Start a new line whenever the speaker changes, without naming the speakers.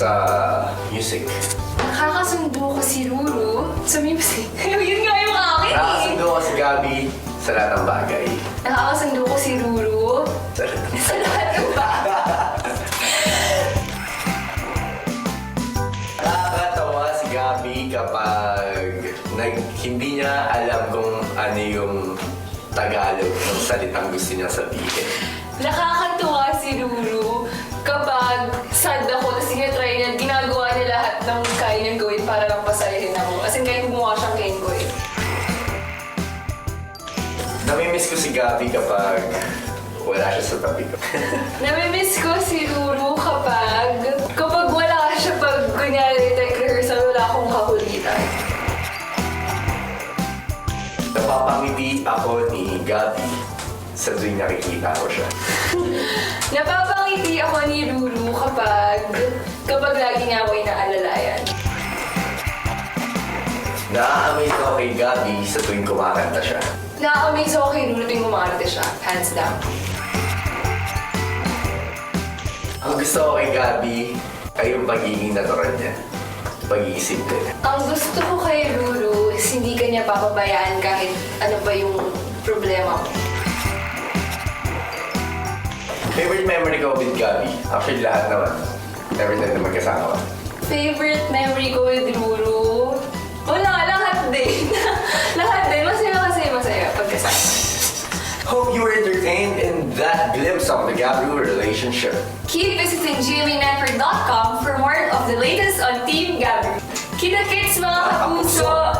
sa music.
Nakakasundo ko si Ruru sa music. Yun nga yung akin eh.
Nakakasundo ko si Gabi sa lahat ng bagay.
Nakakasundo ko si Ruru sa lahat ng bagay.
Nakakatawa si Gabi kapag hindi niya alam kung ano yung Tagalog ng salitang gusto niya sabihin.
Nakakatuwa si Ruru kapag sad ako, tapos tinatry niya, ginagawa niya lahat ng kaya niyang gawin para lang pasayahin ako. As in, kahit gumawa siyang kengo eh.
Namimiss ko si Gabi kapag wala siya sa tabi ko.
Namimiss ko si Ruru kapag wala siya, pag kunyari tech rehearsal, wala akong kakulitan.
Napapangiti ako ni Gabi sa tuwing nakikita ko siya.
Napapangiti ako ni Ruru kapag lagi niya ako inaalalayan.
Na-amaze ako kay Gabi sa tuwing kumakanta siya.
Na-amaze ako kay Ruru tuwing kumarte siya, hands down.
Ang gusto ko kay Gabi ay yung pagiging natural niya. Pagiging simple.
Ang gusto ko kay Ruru is hindi ka niya papabayaan kahit ano pa yung problema mo.
Favorite memory ko with Gabi? Actually, lahat naman. Every time na magkasama ko.
Favorite memory ko with Ruru? Wala, lahat din. Lahat din. Masaya pagkasama.
Hope you were entertained in that glimpse of the Gabi relationship.
Keep visiting gmanetwork.com for more of the latest on Team Gabi. Kita-kits mga kapuso!